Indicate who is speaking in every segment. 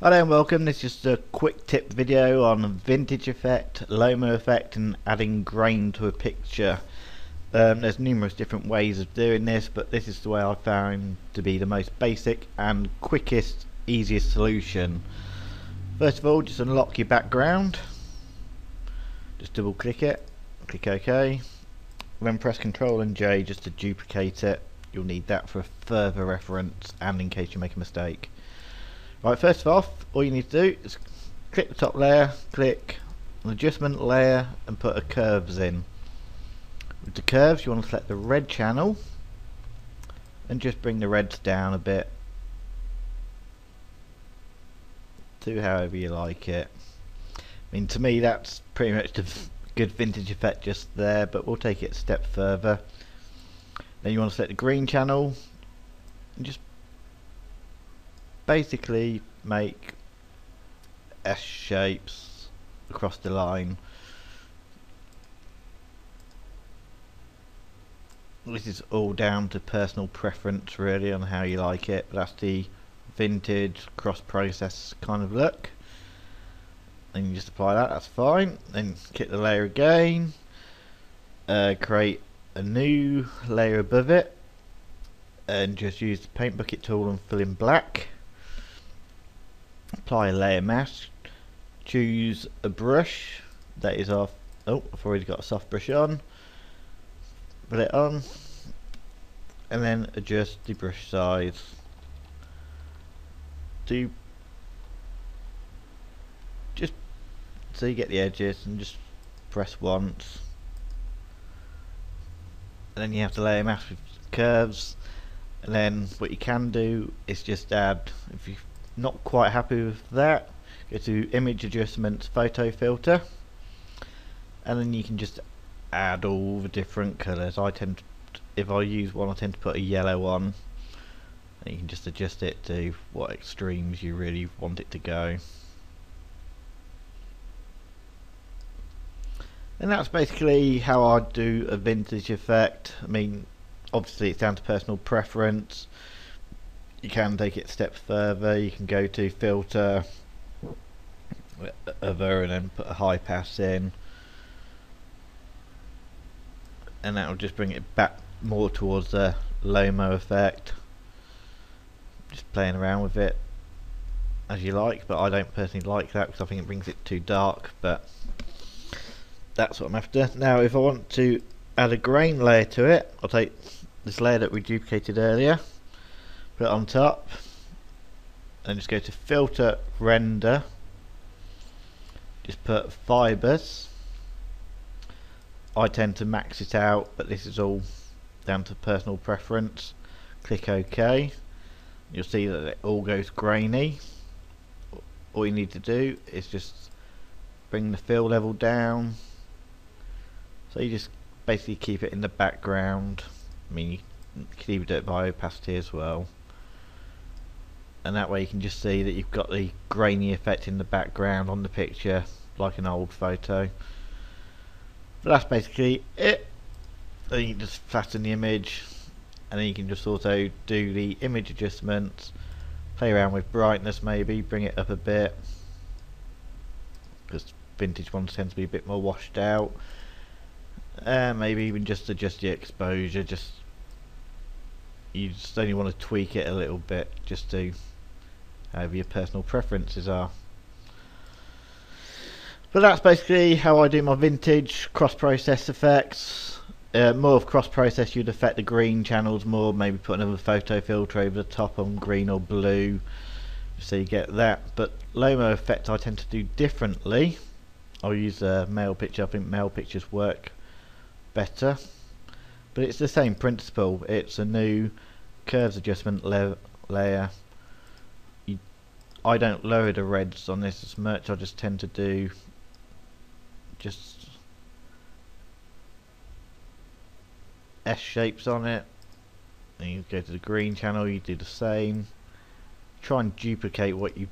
Speaker 1: Hi there and welcome. This is just a quick tip video on vintage effect, Lomo effect and adding grain to a picture. There's numerous different ways of doing this, but this is the way I found to be the most basic and quickest, easiest solution. First of all, just unlock your background. Just double click it, click OK. Then press Ctrl and J just to duplicate it. You'll need that for further reference and in case you make a mistake. Right, first off, all you need to do is click the top layer, click an adjustment layer and put a curves in. With the curves you want to select the red channel and just bring the reds down a bit to however you like it. I mean, to me that's pretty much the good vintage effect just there, but we'll take it a step further. Then you want to select the green channel and just basically make S shapes across the line. This is all down to personal preference really on how you like it, but that's the vintage cross process kind of look. Then you just apply that, that's fine. Then click the layer again, create a new layer above it and just use the paint bucket tool and fill in black. Apply a layer mask, choose a brush that is off. Oh, I've already got a soft brush on. Put it on and then adjust the brush size to just so you get the edges, and just press once. And then you have to layer mask with curves, and then what you can do is just add, if you're not quite happy with that, go to image adjustments, photo filter, and then you can just add all the different colours. If I use one, I tend to put a yellow on, and you can just adjust it to what extremes you really want it to go. And that's basically how I do a vintage effect. I mean, obviously it's down to personal preference. You can take it a step further. You can go to filter, other, and then put a high pass in, and that will just bring it back more towards the Lomo effect. Just playing around with it as you like, but I don't personally like that because I think it brings it too dark, but that's what I'm after. Now if I want to add a grain layer to it, I'll take this layer that we duplicated earlier, put it on top, and just go to filter, render, just put fibers. I tend to max it out, but this is all down to personal preference. Click OK. You'll see that it all goes grainy. All you need to do is just bring the fill level down, so you just basically keep it in the background. I mean, you can even do it by opacity as well, and that way you can just see that you've got the grainy effect in the background on the picture like an old photo. But that's basically it. Then you can just flatten the image, and then you can just also do the image adjustments, play around with brightness, maybe bring it up a bit, because vintage ones tend to be a bit more washed out. Maybe even just adjust the exposure, you just only want to tweak it a little bit, just to however your personal preferences are. But that's basically how I do my vintage cross-process effects. More of cross-process, you'd affect the green channels more, maybe put another photo filter over the top on green or blue, so you get that. But Lomo effect I tend to do differently. I'll use a male picture. I think male pictures work better, but it's the same principle. It's a new curves adjustment layer. I don't lower the reds on this as much. I just tend to do just S shapes on it, and you go to the green channel, you do the same. Try and duplicate what you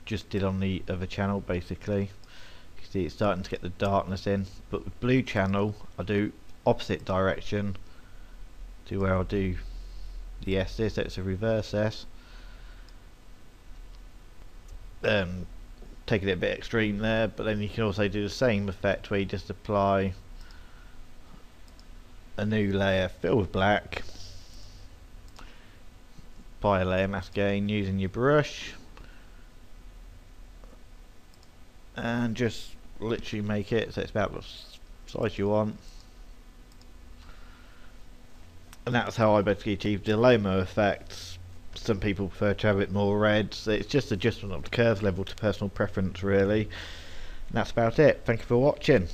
Speaker 1: just did on the other channel basically. You can see it's starting to get the darkness in, but with blue channel I do opposite direction to where I'll do the S, so it's a reverse S. um, taking it a bit extreme there, but then you can also do the same effect where you just apply a new layer filled with black by a layer mask gain using your brush, and just literally make it so it's about the size you want. And that's how I basically achieve the Lomo effect. Some people prefer to have it more red, so it's just adjustment of the curve level to personal preference really. And that's about it. Thank you for watching.